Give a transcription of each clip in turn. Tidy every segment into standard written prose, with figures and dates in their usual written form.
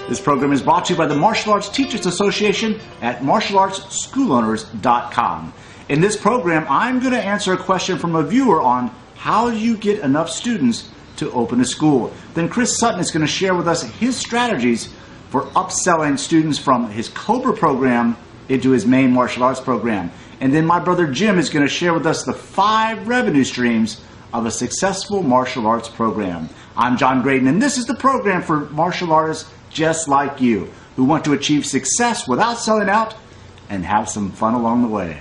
This program is brought to you by the Martial Arts Teachers Association at martialartsschoolowners.com. In this program, I'm going to answer a question from a viewer on how you get enough students to open a school. Then Chris Sutton is going to share with us his strategies for upselling students from his Cobra program into his main martial arts program. And then my brother Jim is going to share with us the 5 revenue streams of a successful martial arts program. I'm John Graden, and this is the program for martial artists just like you, who want to achieve success without selling out and have some fun along the way.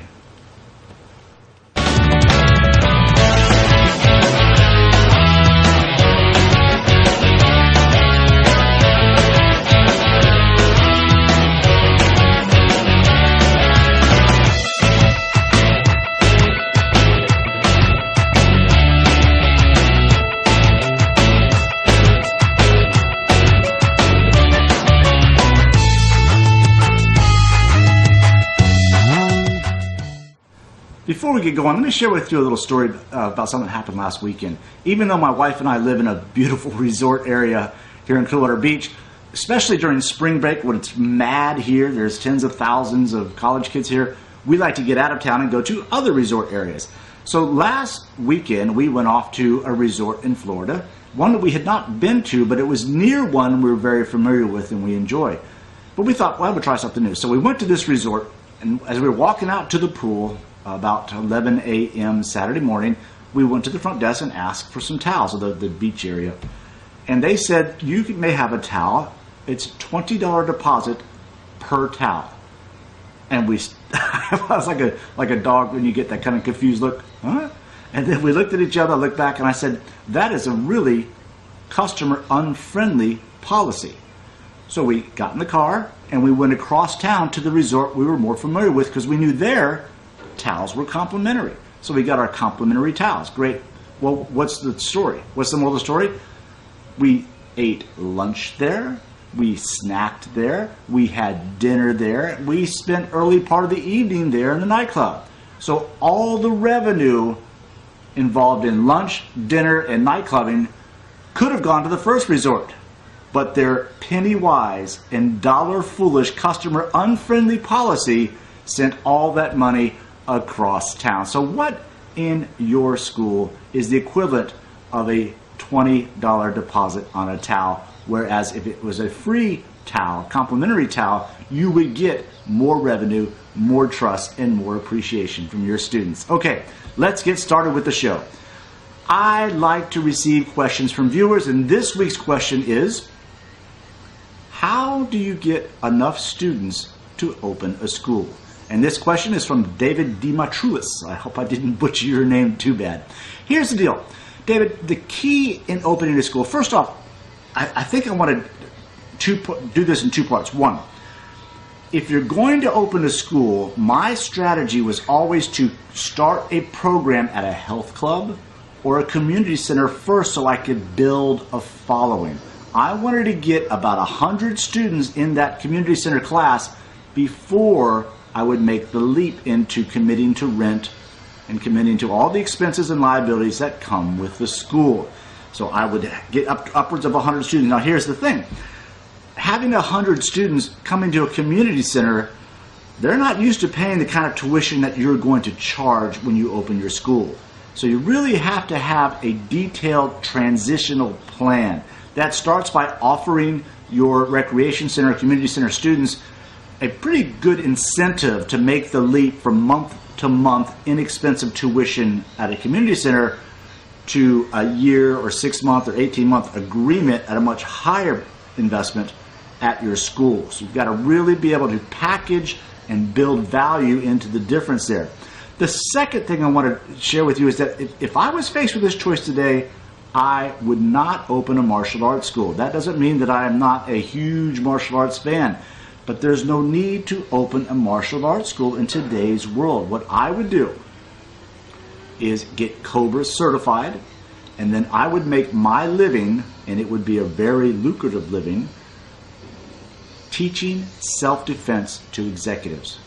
Before we get going, let me share with you a little story about something that happened last weekend. Even though my wife and I live in a beautiful resort area here in Clearwater Beach, especially during spring break when it's mad here, there's tens of thousands of college kids here, we like to get out of town and go to other resort areas. So last weekend we went off to a resort in Florida, one that we had not been to, but it was near one we were very familiar with and we enjoy. But we thought, well, we'll try something new. So we went to this resort, and as we were walking out to the pool, about 11 a.m. Saturday morning, we went to the front desk and asked for some towels of the beach area. And they said, you may have a towel. It's $20 deposit per towel. And I was like a dog when you get that kind of confused look. Huh? And then we looked at each other, I looked back, and I said, that is a really customer unfriendly policy. So we got in the car and we went across town to the resort we were more familiar with because we knew there towels were complimentary. So we got our complimentary towels. Great. Well, what's the story? What's the moral of the story? We ate lunch there. We snacked there. We had dinner there. We spent early part of the evening there in the nightclub. So all the revenue involved in lunch, dinner, and nightclubbing could have gone to the first resort. But their penny-wise and dollar-foolish customer unfriendly policy sent all that money across town. So what in your school is the equivalent of a $20 deposit on a towel, whereas if it was a free towel, complimentary towel, you would get more revenue, more trust, and more appreciation from your students. Okay, let's get started with the show. I like to receive questions from viewers, and this week's question is, how do you get enough students to open a school? And this question is from David Dematrulis. I hope I didn't butcher your name too bad. Here's the deal. David, the key in opening a school, first off, I think I want to do this in 2 parts. One, if you're going to open a school, my strategy was always to start a program at a health club or a community center first so I could build a following. I wanted to get about 100 students in that community center class before I would make the leap into committing to rent and committing to all the expenses and liabilities that come with the school. So I would get upwards of 100 students. Now here's the thing. Having 100 students come into a community center, they're not used to paying the kind of tuition that you're going to charge when you open your school. So you really have to have a detailed transitional plan. That starts by offering your recreation center, community center students a pretty good incentive to make the leap from month to month inexpensive tuition at a community center to a year or 6 month or 18-month agreement at a much higher investment at your school. So you've got to really be able to package and build value into the difference there. The second thing I want to share with you is that if I was faced with this choice today, I would not open a martial arts school. That doesn't mean that I am not a huge martial arts fan. But there's no need to open a martial arts school in today's world. What I would do is get Cobra certified, and then I would make my living, and it would be a very lucrative living, teaching self-defense to executives.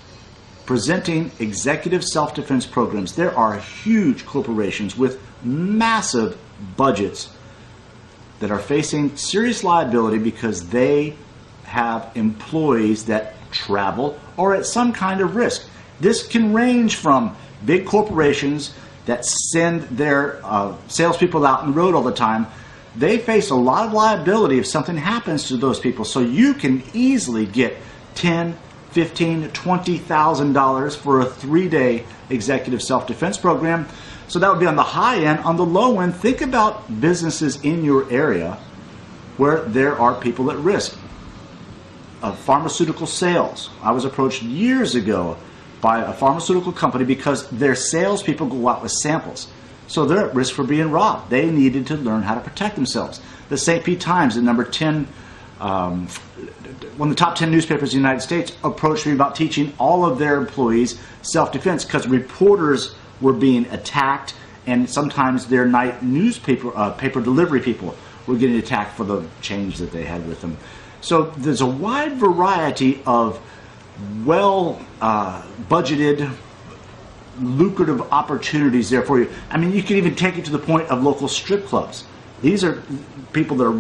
Presenting executive self-defense programs. There are huge corporations with massive budgets that are facing serious liability because they have employees that travel or at some kind of risk. This can range from big corporations that send their salespeople out on the road all the time. They face a lot of liability if something happens to those people. So you can easily get $10,000, $15,000, $20,000 for a 3-day executive self-defense program. So that would be on the high end. On the low end, think about businesses in your area where there are people at risk. Pharmaceutical sales. I was approached years ago by a pharmaceutical company because their salespeople go out with samples. So they're at risk for being robbed. They needed to learn how to protect themselves. The St. Pete Times, the number 10, one of the top 10 newspapers in the United States, approached me about teaching all of their employees self-defense because reporters were being attacked, and sometimes their night newspaper paper delivery people were getting attacked for the change that they had with them. So there's a wide variety of budgeted, lucrative opportunities there for you. I mean, you can even take it to the point of local strip clubs. These are people that are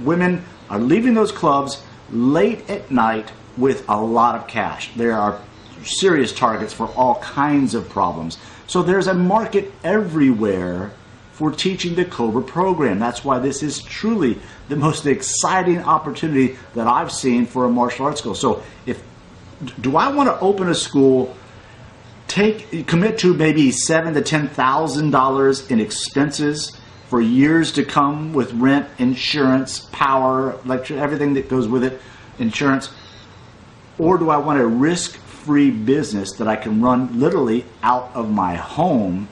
women are leaving those clubs late at night with a lot of cash. There are serious targets for all kinds of problems. So there's a market everywhere for teaching the Cobra program. That's why this is truly the most exciting opportunity that I've seen for a martial arts school. So do I want to open a school, commit to maybe $7,000 to $10,000 in expenses for years to come with rent, insurance, power, electricity, everything that goes with it, insurance? Or do I want a risk-free business that I can run literally out of my home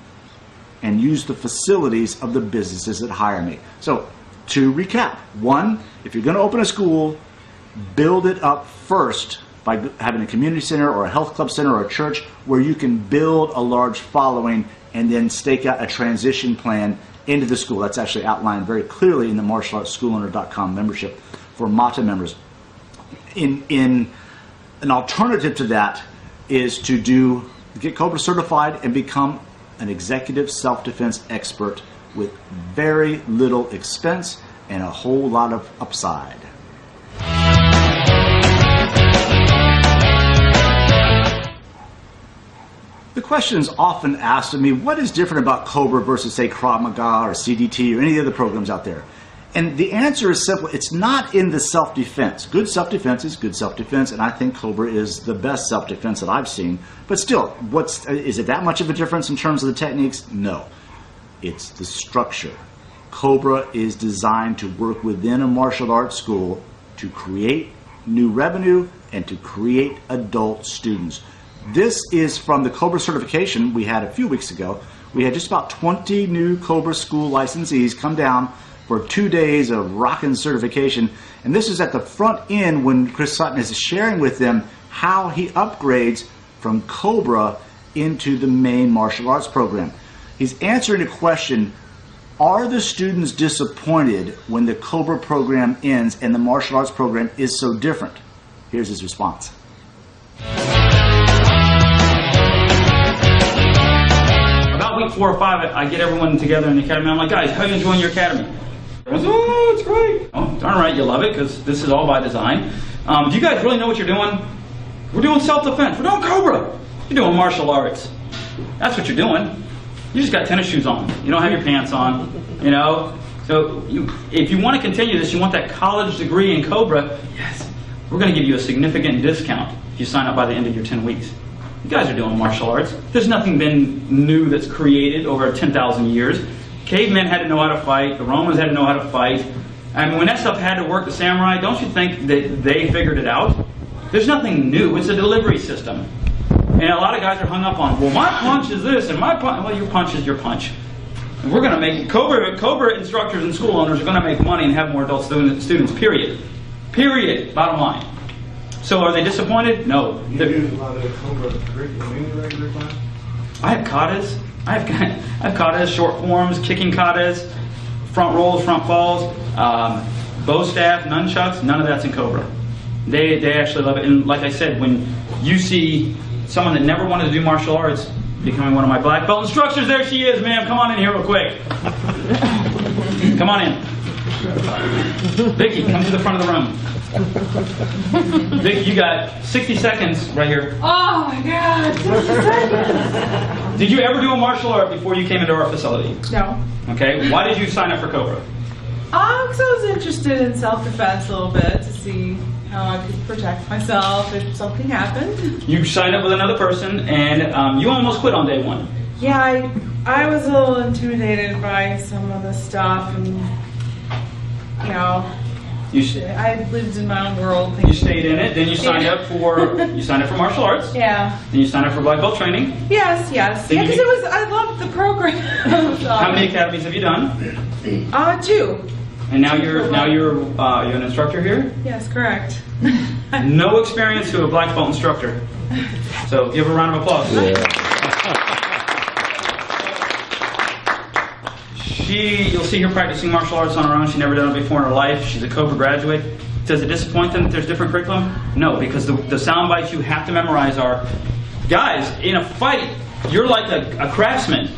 and use the facilities of the businesses that hire me? So to recap, one, if you're going to open a school, build it up first by having a community center or a health club center or a church where you can build a large following and then stake out a transition plan into the school. That's actually outlined very clearly in the martialartsschoolowner.com membership for MATA members. In an alternative to that is to get Cobra certified and become an executive self-defense expert with very little expense and a whole lot of upside. The question is often asked of me, what is different about Cobra versus, say, Krav Maga or CDT or any of the programs out there? And the answer is simple. It's not in the self-defense. Good self-defense is good self-defense, and I think Cobra is the best self-defense that I've seen. But still, is it that much of a difference in terms of the techniques? No. It's the structure. Cobra is designed to work within a martial arts school to create new revenue and to create adult students. This is from the Cobra certification we had a few weeks ago. We had just about 20 new Cobra school licensees come down for 2 days of rockin' certification. And this is at the front end when Chris Sutton is sharing with them how he upgrades from Cobra into the main martial arts program. He's answering the question, are the students disappointed when the Cobra program ends and the martial arts program is so different? Here's his response. About week 4 or 5, I get everyone together in the academy. I'm like, guys, how are you enjoying your academy? Everyone's, oh, it's great. Oh, darn right, you love it, because this is all by design. Do you guys really know what you're doing? We're doing self-defense. We're doing Cobra. You're doing martial arts. That's what you're doing. You just got tennis shoes on. You don't have your pants on, you know? So if you want to continue this, you want that college degree in Cobra, yes, we're going to give you a significant discount if you sign up by the end of your 10 weeks. You guys are doing martial arts. There's nothing been new that's created over 10,000 years. Cavemen had to know how to fight. The Romans had to know how to fight. I mean, when that stuff had to work, the samurai, don't you think that they figured it out? There's nothing new. It's a delivery system. And a lot of guys are hung up on, well, my punch is this, and my punch, well, your punch is your punch. And we're going to make, Cobra instructors and school owners are going to make money and have more adult students, period. Period, bottom line. So are they disappointed? No. You use a lot of Cobra curriculum in your regular class? I have katas. I have katas, short forms, kicking katas, front rolls, front falls, bow staff, nunchucks. None of that's in Cobra. They actually love it. And like I said, when you see someone that never wanted to do martial arts becoming one of my black belt instructors, there she is, ma'am. Come on in here real quick. Come on in. Vicky, come to the front of the room. Vicky, you got 60 seconds right here. Oh my God, 60 seconds. Did you ever do a martial art before you came into our facility? No. Okay, why did you sign up for Cobra? Because I was interested in self-defense a little bit to see how I could protect myself if something happened. You signed up with another person and you almost quit on day one. Yeah, I was a little intimidated by some of the stuff, and you know, I lived in my own world. You stayed in it, then you signed up for martial arts. Yeah. Then you signed up for black belt training. Yes. Yeah, because I loved the program. How many academies have you done? 2. And now you're an instructor here? Yes, correct. No experience to a black belt instructor. So give her a round of applause. Yeah. You'll see her practicing martial arts on her own. She's never done it before in her life. She's a Cobra graduate. Does it disappoint them that there's different curriculum? No, because the sound bites you have to memorize are, guys, in a fight, you're like a craftsman.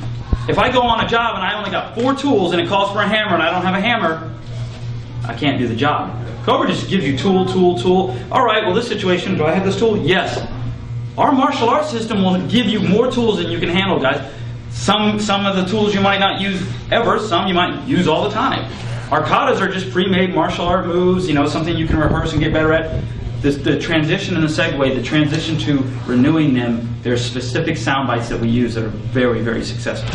If I go on a job and I only got 4 tools and it calls for a hammer and I don't have a hammer, I can't do the job. Cobra just gives you tool. All right, well, this situation, do I have this tool? Yes. Our martial arts system will give you more tools than you can handle, guys. Some of the tools you might not use ever, some you might use all the time. Our katas are just pre-made martial art moves, something you can rehearse and get better at. The transition and the segue, the transition to renewing them, there's specific sound bites that we use that are very, very successful.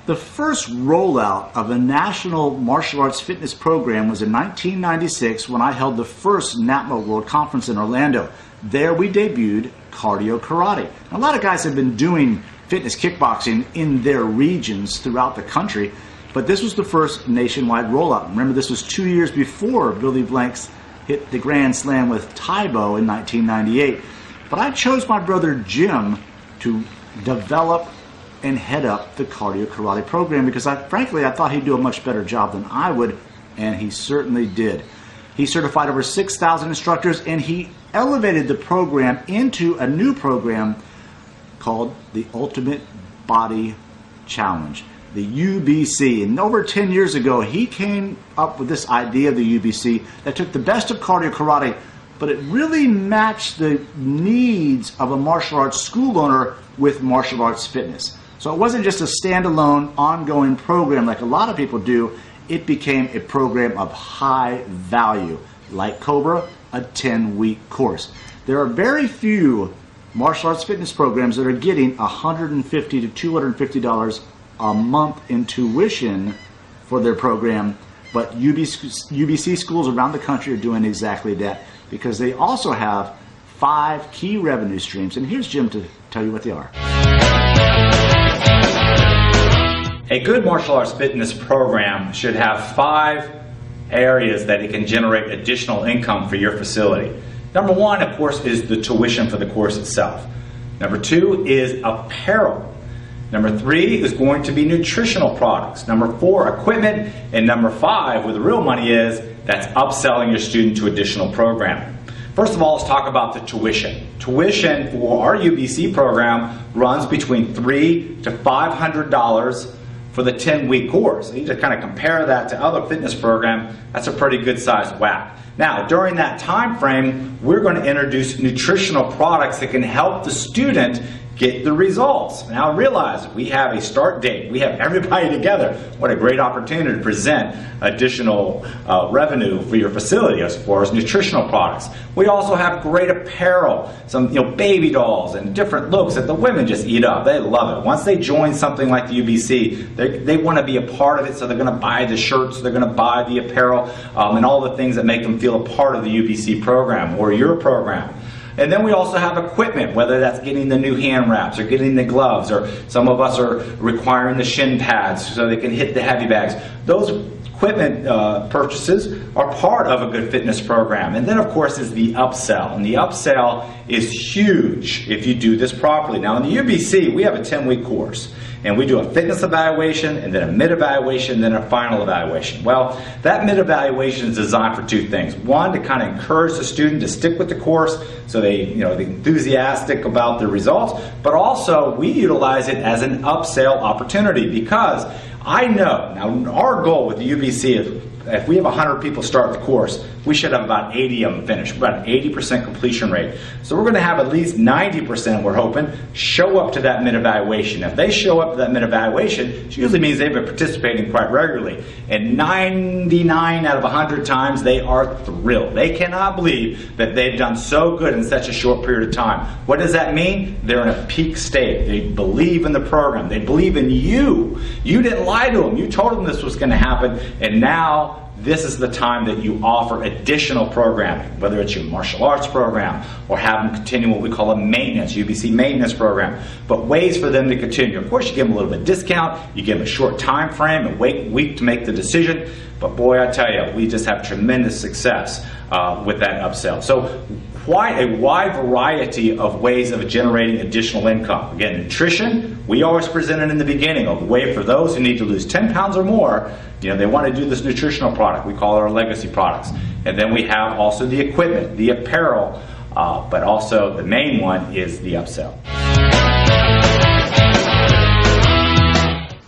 The first rollout of a national martial arts fitness program was in 1996 when I held the first NAPMA World Conference in Orlando. There we debuted cardio karate. A lot of guys have been doing fitness kickboxing in their regions throughout the country, but this was the first nationwide rollout. Remember, this was 2 years before Billy Blanks hit the Grand Slam with Taibo in 1998. But I chose my brother Jim to develop and head up the cardio karate program because frankly I thought he'd do a much better job than I would, and he certainly did. He certified over 6,000 instructors, and he elevated the program into a new program called the Ultimate Body Challenge, the UBC. And over 10 years ago, he came up with this idea of the UBC that took the best of cardio karate, but it really matched the needs of a martial arts school owner with martial arts fitness. So it wasn't just a standalone, ongoing program like a lot of people do. It became a program of high value, like Cobra, a 10-week course. There are very few martial arts fitness programs that are getting $150 to $250 a month in tuition for their program, but UBC schools around the country are doing exactly that because they also have 5 key revenue streams. And here's Jim to tell you what they are. A good martial arts fitness program should have 5 areas that it can generate additional income for your facility. Number 1, of course, is the tuition for the course itself. Number 2 is apparel. Number 3 is going to be nutritional products. Number 4, equipment. And number 5, where the real money is, that's upselling your student to additional programming. First of all, let's talk about the tuition. Tuition for our UBC program runs between $300 to $500 for the 10-week course. You need to kind of compare that to other fitness programs. That's a pretty good sized whack. Now, during that time frame, we're going to introduce nutritional products that can help the student get the results. Now realize we have a start date. We have everybody together. What a great opportunity to present additional revenue for your facility as far as nutritional products. We also have great apparel, some baby dolls and different looks that the women just eat up. They love it. Once they join something like the UBC, they want to be a part of it, so they're going to buy the shirts, they're going to buy the apparel, and all the things that make them feel a part of the UBC program or your program. And then we also have equipment, whether that's getting the new hand wraps or getting the gloves, or some of us are requiring the shin pads so they can hit the heavy bags. Those equipment purchases are part of a good fitness program. And then, of course, is the upsell. And the upsell is huge if you do this properly. Now, in the UBC, we have a 10-week course. and we do a fitness evaluation, and then a mid-evaluation, and then a final evaluation. Well, that mid-evaluation is designed for two things. One, to kind of encourage the student to stick with the course so they're enthusiastic about the results, but also we utilize it as an upsell opportunity, because I know, now our goal with the UBC is if we have 100 people start the course, we should have about 80 of them finish, about an 80% completion rate. So we're going to have at least 90%, we're hoping, show up to that mid-evaluation. If they show up to that mid-evaluation, it usually means they've been participating quite regularly. And 99 out of 100 times, they are thrilled. They cannot believe that they've done so good in such a short period of time. What does that mean? They're in a peak state. They believe in the program. They believe in you. You didn't lie to them. You told them this was going to happen, and now this is the time that you offer additional programming, whether it's your martial arts program or have them continue what we call a maintenance, UBC maintenance program, but ways for them to continue. Of course, you give them a little bit of discount, you give them a short time frame, a week to make the decision, but boy, I tell you, we just have tremendous success with that upsell. So quite a wide variety of ways of generating additional income. Again, nutrition, we always present it in the beginning, a way for those who need to lose 10 pounds or more. They want to do this nutritional product. We call it our legacy products. And then we have also the equipment, the apparel, but also the main one is the upsell.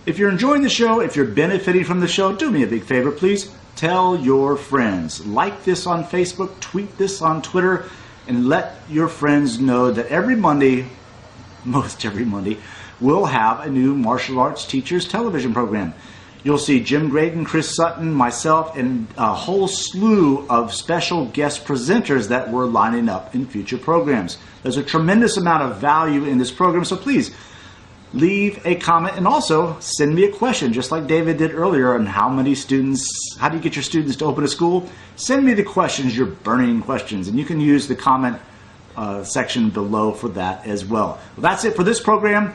If you're enjoying the show, if you're benefiting from the show, do me a big favor, please. Tell your friends. Like this on Facebook, tweet this on Twitter, and let your friends know that every Monday, most every Monday, we'll have a new martial arts teachers television program. You'll see Jim Graden, Chris Sutton, myself, and a whole slew of special guest presenters that we're lining up in future programs. There's a tremendous amount of value in this program, so please leave a comment and also send me a question, just like David did earlier on how do you get your students to open a school? Send me the questions, your burning questions, and you can use the comment section below for that as well. Well, that's it for this program.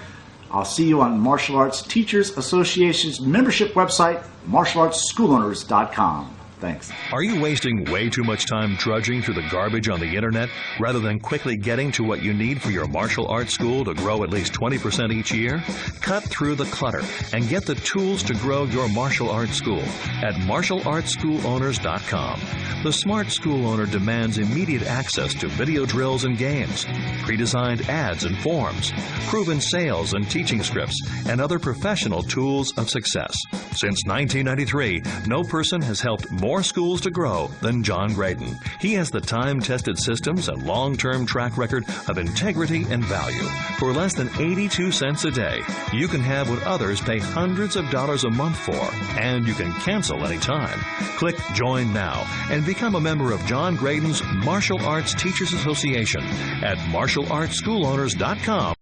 I'll see you on Martial Arts Teachers Association's membership website, martialartsschoolowners.com. Thanks. Are you wasting way too much time trudging through the garbage on the internet rather than quickly getting to what you need for your martial arts school to grow at least 20% each year? Cut through the clutter and get the tools to grow your martial arts school at martialartsschoolowners.com. The smart school owner demands immediate access to video drills and games, pre-designed ads and forms, proven sales and teaching scripts, and other professional tools of success. Since 1993, no person has helped more schools to grow than John Graden. He has the time-tested systems and long-term track record of integrity and value. For less than 82 cents a day, you can have what others pay hundreds of dollars a month for, and you can cancel anytime. Click Join Now and become a member of John Graden's Martial Arts Teachers Association at martialartsschoolowners.com.